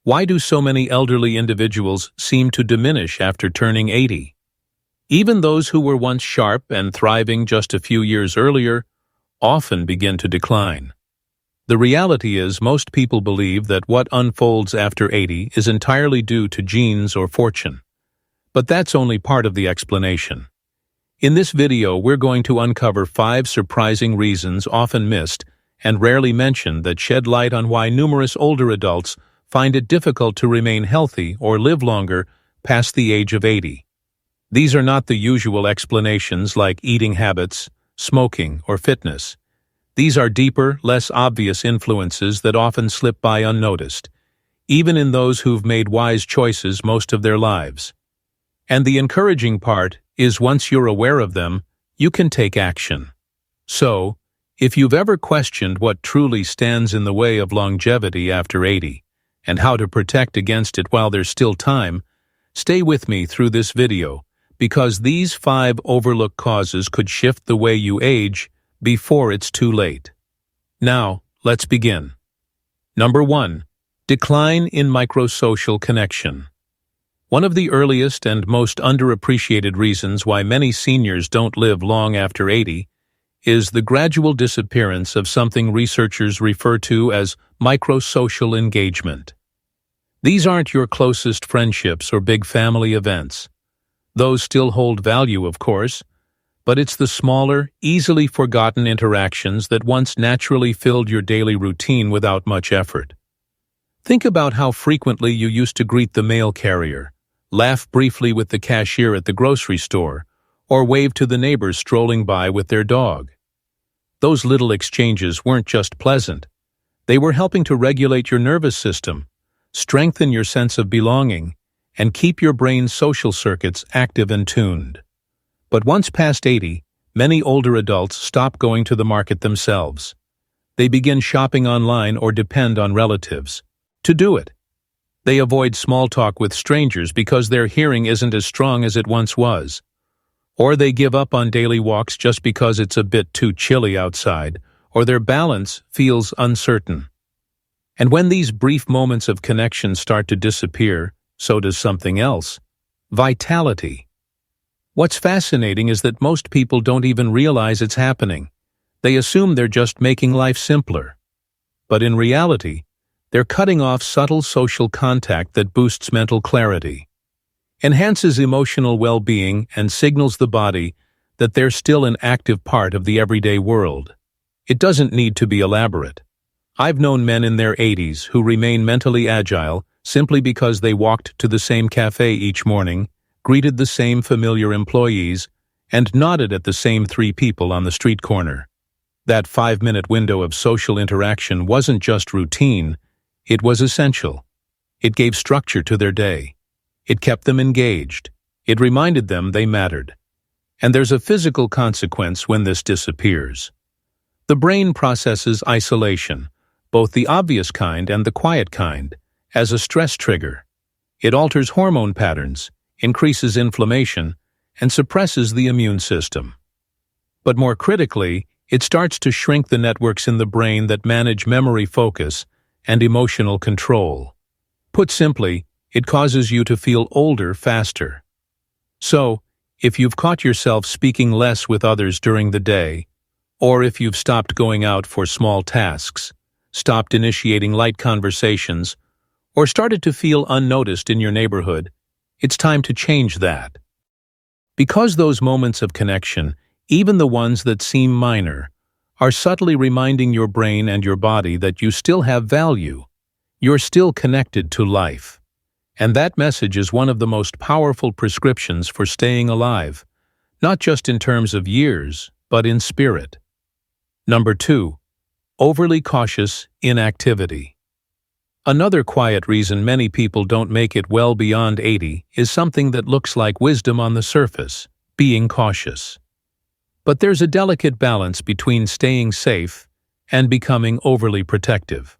Why do so many elderly individuals seem to diminish after turning 80? Even those who were once sharp and thriving just a few years earlier often begin to decline. The reality is most people believe that what unfolds after 80 is entirely due to genes or fortune. But that's only part of the explanation. In this video, we're going to uncover 5 surprising reasons often missed and rarely mentioned that shed light on why numerous older adults find it difficult to remain healthy or live longer past the age of 80. These are not the usual explanations like eating habits, smoking, or fitness. These are deeper, less obvious influences that often slip by unnoticed, even in those who've made wise choices most of their lives. And the encouraging part is once you're aware of them, you can take action. So, if you've ever questioned what truly stands in the way of longevity after 80, and how to protect against it while there's still time, stay with me through this video, because these 5 overlooked causes could shift the way you age before it's too late. Now, let's begin. Number 1. Decline in microsocial connection. One of the earliest and most underappreciated reasons why many seniors don't live long after 80 is the gradual disappearance of something researchers refer to as microsocial engagement. These aren't your closest friendships or big family events. Those still hold value, of course, but it's the smaller, easily forgotten interactions that once naturally filled your daily routine without much effort. Think about how frequently you used to greet the mail carrier, laugh briefly with the cashier at the grocery store, or wave to the neighbors strolling by with their dog. Those little exchanges weren't just pleasant. They were helping to regulate your nervous system, strengthen your sense of belonging, and keep your brain's social circuits active and tuned. But once past 80, many older adults stop going to the market themselves. They begin shopping online or depend on relatives to do it. They avoid small talk with strangers because their hearing isn't as strong as it once was. Or they give up on daily walks just because it's a bit too chilly outside, or their balance feels uncertain. And when these brief moments of connection start to disappear, so does something else: vitality. What's fascinating is that most people don't even realize it's happening. They assume they're just making life simpler. But in reality, they're cutting off subtle social contact that boosts mental clarity, enhances emotional well-being, and signals the body that they're still an active part of the everyday world. It doesn't need to be elaborate. I've known men in their 80s who remain mentally agile simply because they walked to the same cafe each morning, greeted the same familiar employees, and nodded at the same 3 people on the street corner. That 5-minute window of social interaction wasn't just routine, it was essential. It gave structure to their day. It kept them engaged. It reminded them they mattered. And there's a physical consequence when this disappears. The brain processes isolation, both the obvious kind and the quiet kind, as a stress trigger. It alters hormone patterns, increases inflammation, and suppresses the immune system. But more critically, it starts to shrink the networks in the brain that manage memory, focus, and emotional control. Put simply, it causes you to feel older faster. So, if you've caught yourself speaking less with others during the day, or if you've stopped going out for small tasks, stopped initiating light conversations, or started to feel unnoticed in your neighborhood, it's time to change that. Because those moments of connection, even the ones that seem minor, are subtly reminding your brain and your body that you still have value. You're still connected to life. And that message is one of the most powerful prescriptions for staying alive, not just in terms of years, but in spirit. Number 2. Overly cautious inactivity. Another quiet reason many people don't make it well beyond 80 is something that looks like wisdom on the surface: being cautious. But there's a delicate balance between staying safe and becoming overly protective.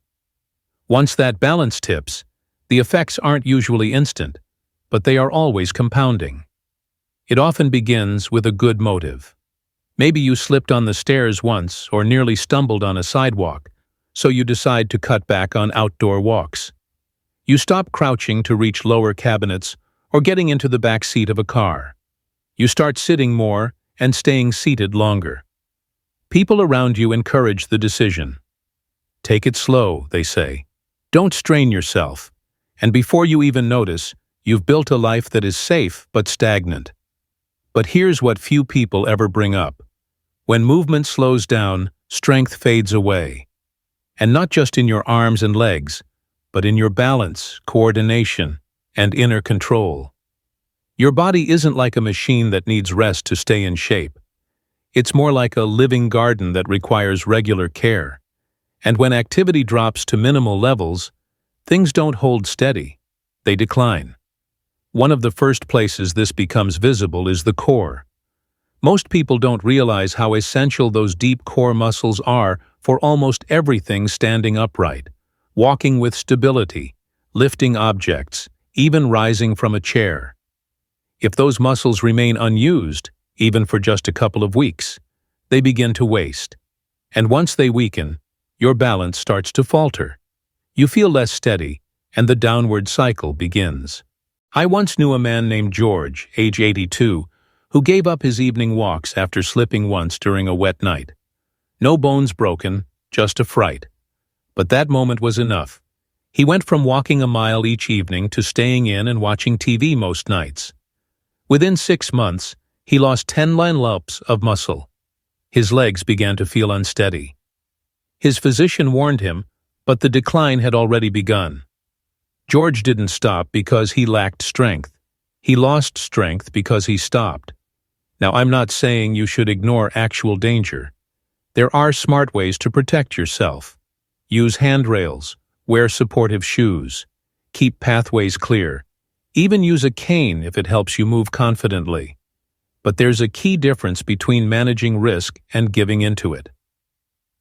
Once that balance tips, the effects aren't usually instant, but they are always compounding. It often begins with a good motive. Maybe you slipped on the stairs once or nearly stumbled on a sidewalk, so you decide to cut back on outdoor walks. You stop crouching to reach lower cabinets or getting into the back seat of a car. You start sitting more and staying seated longer. People around you encourage the decision. Take it slow, they say. Don't strain yourself. And before you even notice, you've built a life that is safe but stagnant. But here's what few people ever bring up. When movement slows down, strength fades away. And not just in your arms and legs, but in your balance, coordination, and inner control. Your body isn't like a machine that needs rest to stay in shape. It's more like a living garden that requires regular care. And when activity drops to minimal levels, things don't hold steady. They decline. One of the first places this becomes visible is the core. Most people don't realize how essential those deep core muscles are for almost everything standing upright, walking with stability, lifting objects, even rising from a chair. If those muscles remain unused, even for just a couple of weeks, they begin to waste. And once they weaken, your balance starts to falter. You feel less steady, and the downward cycle begins. I once knew a man named George, age 82, who gave up his evening walks after slipping once during a wet night. No bones broken, just a fright. But that moment was enough. He went from walking a mile each evening to staying in and watching TV most nights. Within 6 months, he lost 10 lumps of muscle. His legs began to feel unsteady. His physician warned him, but the decline had already begun. George didn't stop because he lacked strength. He lost strength because he stopped. Now, I'm not saying you should ignore actual danger. There are smart ways to protect yourself. Use handrails, wear supportive shoes, keep pathways clear. Even use a cane if it helps you move confidently. But there's a key difference between managing risk and giving into it.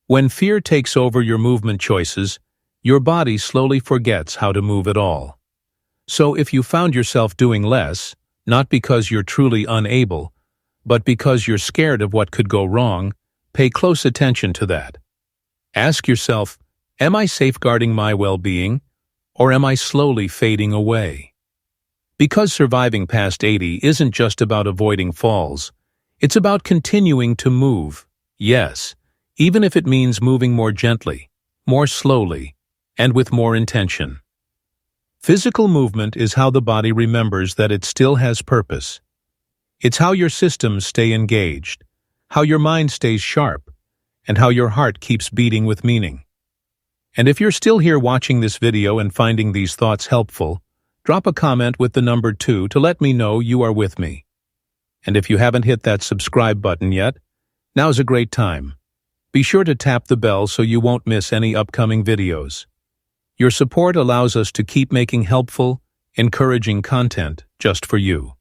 When fear takes over your movement choices, your body slowly forgets how to move at all. So if you found yourself doing less, not because you're truly unable, but because you're scared of what could go wrong, pay close attention to that. Ask yourself, am I safeguarding my well-being, or am I slowly fading away? Because surviving past 80 isn't just about avoiding falls. It's about continuing to move, yes, even if it means moving more gently, more slowly, and with more intention. Physical movement is how the body remembers that it still has purpose. It's how your systems stay engaged, how your mind stays sharp, and how your heart keeps beating with meaning. And if you're still here watching this video and finding these thoughts helpful, drop a comment with the number 2 to let me know you are with me. And if you haven't hit that subscribe button yet, now's a great time. Be sure to tap the bell so you won't miss any upcoming videos. Your support allows us to keep making helpful, encouraging content just for you.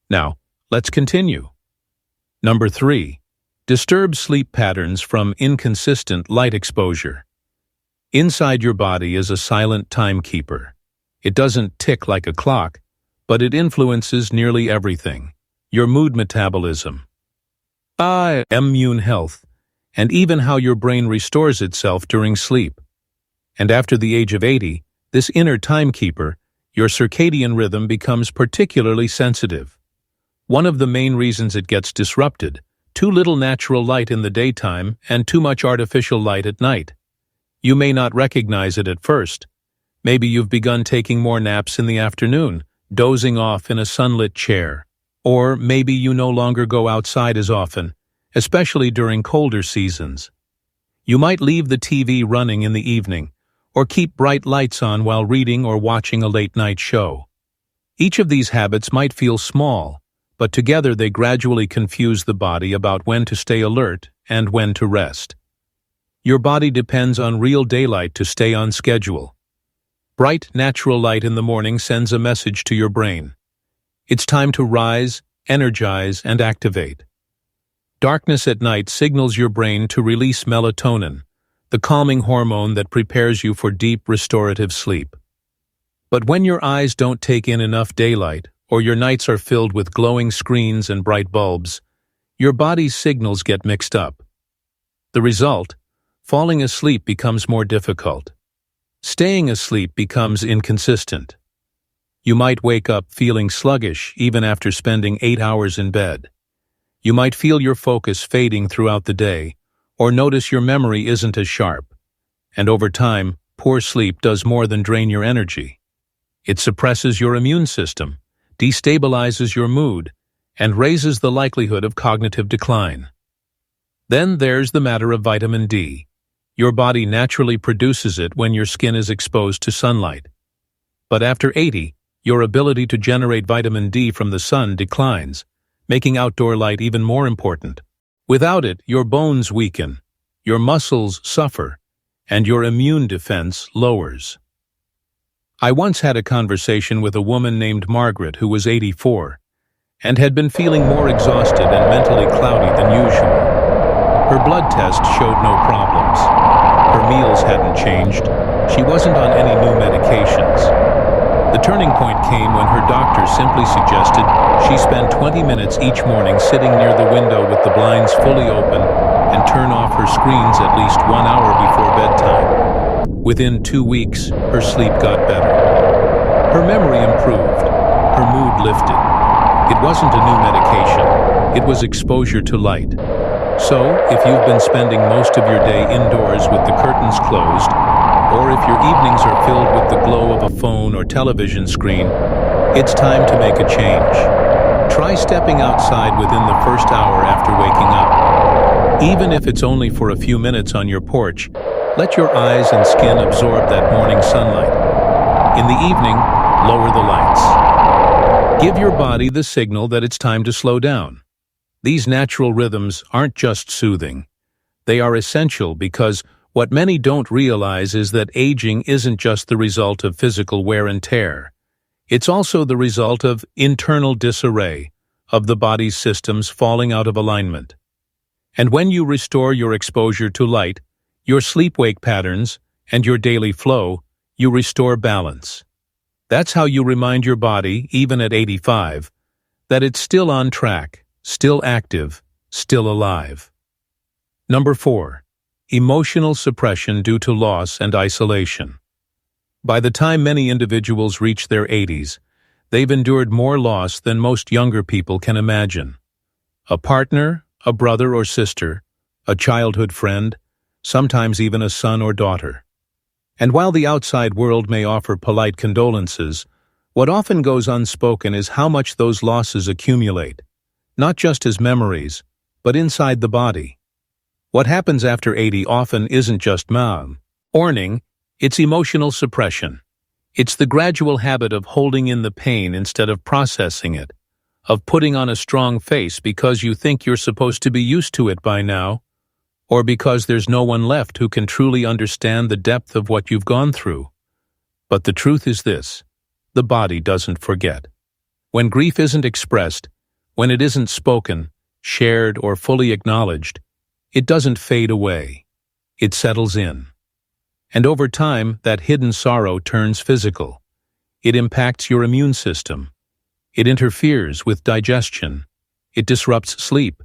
Now, let's continue. Number 3. Disturb sleep patterns from inconsistent light exposure. Inside your body is a silent timekeeper. It doesn't tick like a clock, but it influences nearly everything. Your mood metabolism, immune health, and even how your brain restores itself during sleep. And after the age of 80, this inner timekeeper, your circadian rhythm, becomes particularly sensitive. One of the main reasons it gets disrupted: too little natural light in the daytime and too much artificial light at night. You may not recognize it at first. Maybe you've begun taking more naps in the afternoon, dozing off in a sunlit chair. Or maybe you no longer go outside as often, especially during colder seasons. You might leave the TV running in the evening, or keep bright lights on while reading or watching a late-night show. Each of these habits might feel small, but together they gradually confuse the body about when to stay alert and when to rest. Your body depends on real daylight to stay on schedule. Bright, natural light in the morning sends a message to your brain. It's time to rise, energize, and activate. Darkness at night signals your brain to release melatonin, the calming hormone that prepares you for deep, restorative sleep. But when your eyes don't take in enough daylight, or your nights are filled with glowing screens and bright bulbs, your body's signals get mixed up. The result: falling asleep becomes more difficult. Staying asleep becomes inconsistent. You might wake up feeling sluggish even after spending 8 hours in bed. You might feel your focus fading throughout the day, or notice your memory isn't as sharp. And over time, poor sleep does more than drain your energy. It suppresses your immune system, destabilizes your mood, and raises the likelihood of cognitive decline. Then there's the matter of vitamin D. Your body naturally produces it when your skin is exposed to sunlight. But after 80, your ability to generate vitamin D from the sun declines, making outdoor light even more important. Without it, your bones weaken, your muscles suffer, and your immune defense lowers. I once had a conversation with a woman named Margaret who was 84 and had been feeling more exhausted and mentally cloudy than usual. Her blood test showed no problems. Her meals hadn't changed. She wasn't on any new medications. The turning point came when her doctor simply suggested she spend 20 minutes each morning sitting near the window with the blinds fully open and turn off her screens at least 1 hour before bedtime. Within 2 weeks, her sleep got better. Her memory improved. Her mood lifted. It wasn't a new medication. It was exposure to light. So, if you've been spending most of your day indoors with the curtains closed, or if your evenings are filled with the glow of a phone or television screen, it's time to make a change. Try stepping outside within the first hour after waking up. Even if it's only for a few minutes on your porch, let your eyes and skin absorb that morning sunlight. In the evening, lower the lights. Give your body the signal that it's time to slow down. These natural rhythms aren't just soothing. They are essential because what many don't realize is that aging isn't just the result of physical wear and tear. It's also the result of internal disarray, of the body's systems falling out of alignment. And when you restore your exposure to light, your sleep-wake patterns, and your daily flow, you restore balance. That's how you remind your body, even at 85, that it's still on track, still active, still alive. Number 4. Emotional suppression due to loss and isolation. By the time many individuals reach their 80s, they've endured more loss than most younger people can imagine. A partner, a brother or sister, a childhood friend, sometimes even a son or daughter. And while the outside world may offer polite condolences, what often goes unspoken is how much those losses accumulate, not just as memories, but inside the body. What happens after 80 often isn't just mourning, it's emotional suppression. It's the gradual habit of holding in the pain instead of processing it, of putting on a strong face because you think you're supposed to be used to it by now, or because there's no one left who can truly understand the depth of what you've gone through. But the truth is this: the body doesn't forget. When grief isn't expressed, when it isn't spoken, shared, or fully acknowledged, it doesn't fade away. It settles in. And over time, that hidden sorrow turns physical. It impacts your immune system. It interferes with digestion. It disrupts sleep.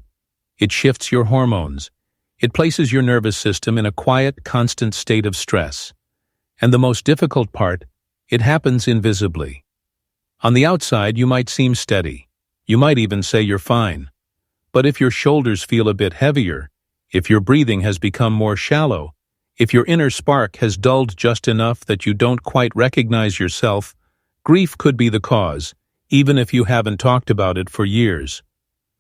It shifts your hormones. It places your nervous system in a quiet, constant state of stress. And the most difficult part, it happens invisibly. On the outside, you might seem steady. You might even say you're fine. But if your shoulders feel a bit heavier, if your breathing has become more shallow, if your inner spark has dulled just enough that you don't quite recognize yourself, grief could be the cause, even if you haven't talked about it for years.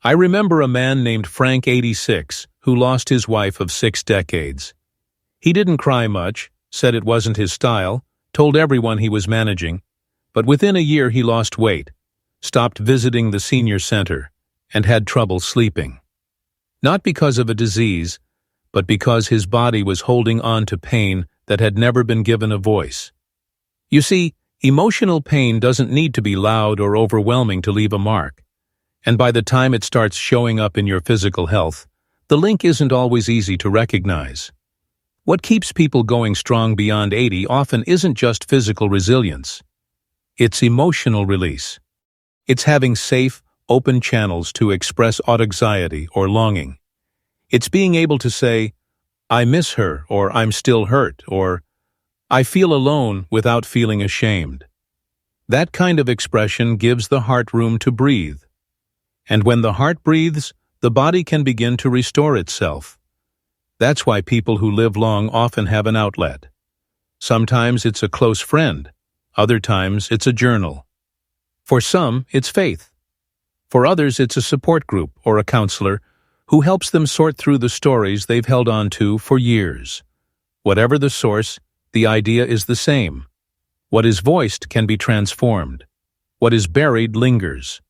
I remember a man named Frank, 86, who lost his wife of 6 decades. He didn't cry much, said it wasn't his style, told everyone he was managing, but within a year he lost weight, stopped visiting the senior center, and had trouble sleeping. Not because of a disease, but because his body was holding on to pain that had never been given a voice. You see, emotional pain doesn't need to be loud or overwhelming to leave a mark. And by the time it starts showing up in your physical health, the link isn't always easy to recognize. What keeps people going strong beyond 80 often isn't just physical resilience. It's emotional release. It's having safe, open channels to express anxiety or longing. It's being able to say, "I miss her," or "I'm still hurt," or I feel alone without feeling ashamed. That kind of expression gives the heart room to breathe. And when the heart breathes, the body can begin to restore itself. That's why people who live long often have an outlet. Sometimes it's a close friend. Other times it's a journal. For some, it's faith. For others, it's a support group or a counselor who helps them sort through the stories they've held on to for years. Whatever the source, the idea is the same. What is voiced can be transformed. What is buried lingers.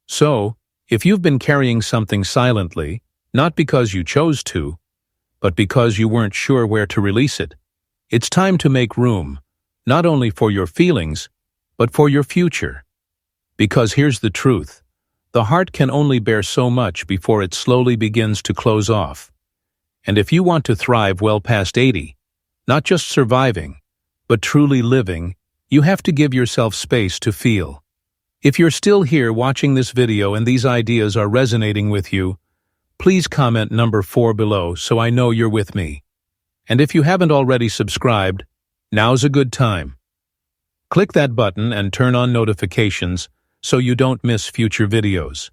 So, if you've been carrying something silently, not because you chose to, but because you weren't sure where to release it, it's time to make room, not only for your feelings, but for your future. Because here's the truth. The heart can only bear so much before it slowly begins to close off. And if you want to thrive well past 80, not just surviving, but truly living, you have to give yourself space to feel. If you're still here watching this video and these ideas are resonating with you, please comment number 4 below so I know you're with me. And if you haven't already subscribed, now's a good time. Click that button and turn on notifications so you don't miss future videos.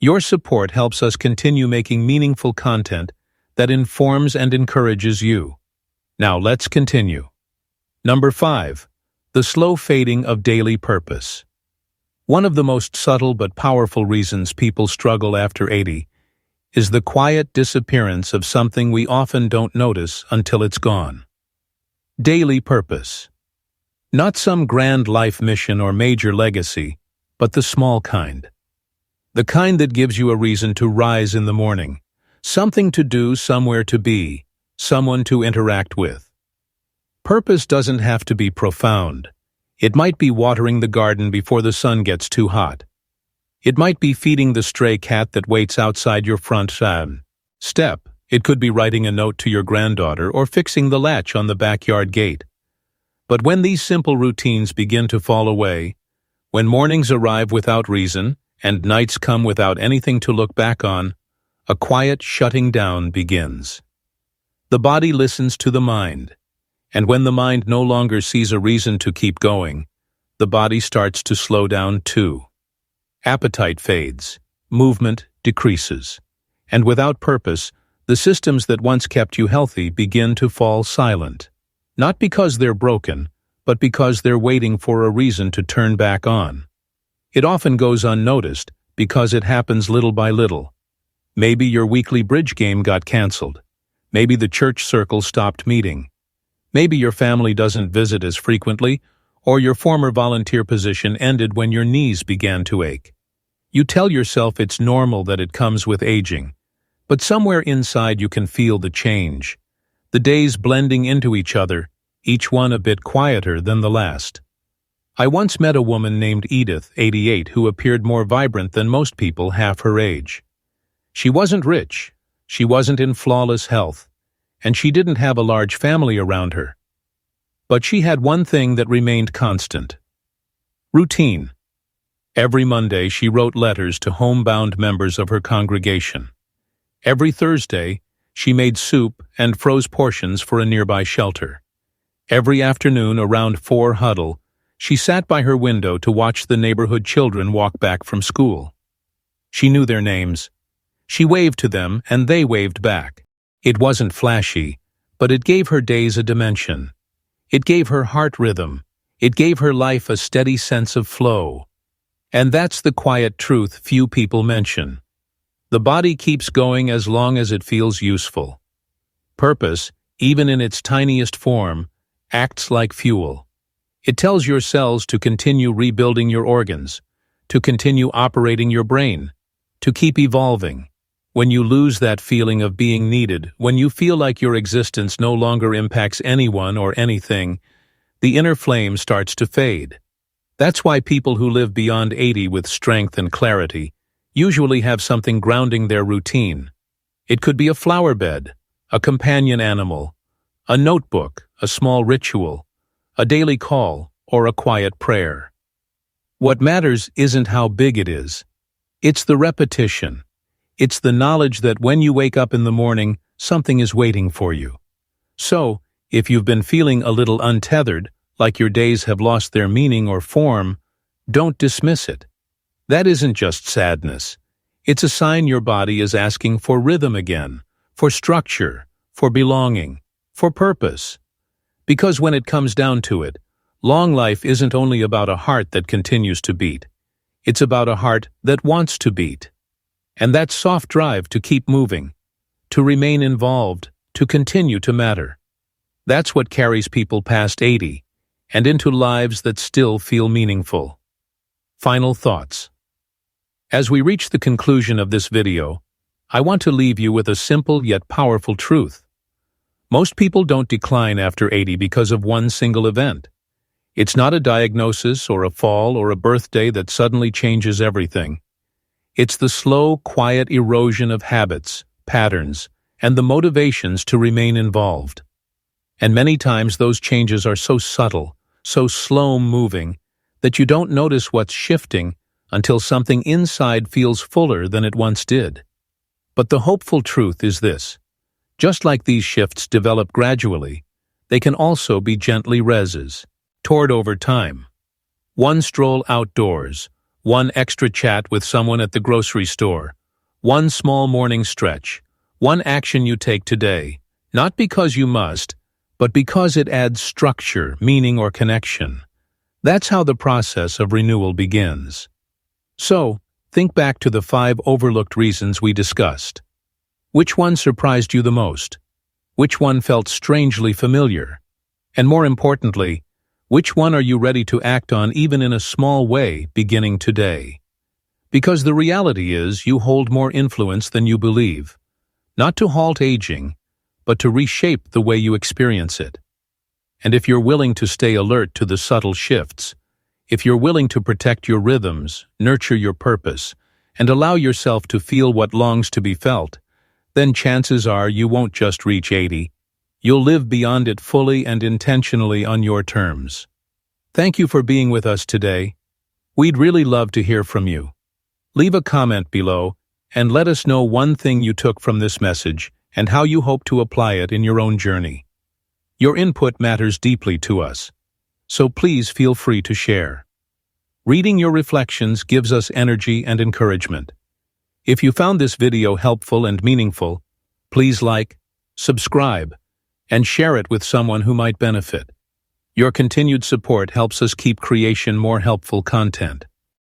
Your support helps us continue making meaningful content that informs and encourages you. Now let's continue. Number 5. The slow fading of daily purpose. One of the most subtle but powerful reasons people struggle after 80 is the quiet disappearance of something we often don't notice until it's gone. Daily purpose. Not some grand life mission or major legacy, but the small kind. The kind that gives you a reason to rise in the morning, something to do, somewhere to be, someone to interact with. Purpose doesn't have to be profound. It might be watering the garden before the sun gets too hot. It might be feeding the stray cat that waits outside your front step. It could be writing a note to your granddaughter or fixing the latch on the backyard gate. But when these simple routines begin to fall away, when mornings arrive without reason and nights come without anything to look back on, a quiet shutting down begins. The body listens to the mind, and when the mind no longer sees a reason to keep going, the body starts to slow down too. Appetite fades, movement decreases, and without purpose, the systems that once kept you healthy begin to fall silent. Not because they're broken, but because they're waiting for a reason to turn back on. It often goes unnoticed because it happens little by little. Maybe your weekly bridge game got canceled. Maybe the church circle stopped meeting. Maybe your family doesn't visit as frequently, or your former volunteer position ended when your knees began to ache. You tell yourself it's normal that it comes with aging, but somewhere inside you can feel the change. The days blending into each other, each one a bit quieter than the last. I once met a woman named Edith, 88, who appeared more vibrant than most people half her age. She wasn't rich, she wasn't in flawless health, and she didn't have a large family around her. But she had one thing that remained constant. Routine. Every Monday she wrote letters to homebound members of her congregation. Every Thursday she made soup and froze portions for a nearby shelter. Every afternoon around 4 huddle, she sat by her window to watch the neighborhood children walk back from school. She knew their names. She waved to them and they waved back. It wasn't flashy, but it gave her days a dimension. It gave her heart rhythm. It gave her life a steady sense of flow. And that's the quiet truth few people mention. The body keeps going as long as it feels useful. Purpose, even in its tiniest form, acts like fuel. It tells your cells to continue rebuilding your organs, to continue operating your brain, to keep evolving. When you lose that feeling of being needed, when you feel like your existence no longer impacts anyone or anything, the inner flame starts to fade. That's why people who live beyond 80 with strength and clarity usually have something grounding their routine. It could be a flower bed, a companion animal, a notebook, a small ritual, a daily call, or a quiet prayer. What matters isn't how big it is. It's the repetition. It's the knowledge that when you wake up in the morning, something is waiting for you. So, If you've been feeling a little untethered, like your days have lost their meaning or form, don't dismiss it. That isn't just sadness. It's a sign your body is asking for rhythm again, for structure, for belonging, for purpose. Because when it comes down to it, long life isn't only about a heart that continues to beat. It's about a heart that wants to beat. And that soft drive to keep moving, to remain involved, to continue to matter. That's what carries people past 80 and into lives that still feel meaningful. Final thoughts. As we reach the conclusion of this video, I want to leave you with a simple yet powerful truth. Most people don't decline after 80 because of one single event. It's not a diagnosis or a fall or a birthday that suddenly changes everything. It's the slow, quiet erosion of habits, patterns, and the motivations to remain involved. And many times those changes are so subtle, so slow-moving, that you don't notice what's shifting until something inside feels fuller than it once did. But the hopeful truth is this. Just like these shifts develop gradually, they can also be gently reses, toward over time. One stroll outdoors, one extra chat with someone at the grocery store, one small morning stretch, one action you take today, not because you must, but because it adds structure, meaning, or connection. That's how the process of renewal begins. So, think back to the 5 overlooked reasons we discussed. Which one surprised you the most? Which one felt strangely familiar? And more importantly, which one are you ready to act on even in a small way beginning today? Because the reality is you hold more influence than you believe. Not to halt aging, but to reshape the way you experience it. And if you're willing to stay alert to the subtle shifts, if you're willing to protect your rhythms, nurture your purpose, and allow yourself to feel what longs to be felt, then chances are you won't just reach 80. You'll live beyond it fully and intentionally on your terms. Thank you for being with us today. We'd really love to hear from you. Leave a comment below and let us know one thing you took from this message and how you hope to apply it in your own journey. Your input matters deeply to us, so please feel free to share. Reading your reflections gives us energy and encouragement. If you found this video helpful and meaningful, please like, subscribe, and share it with someone who might benefit. Your continued support helps us keep creation more helpful content.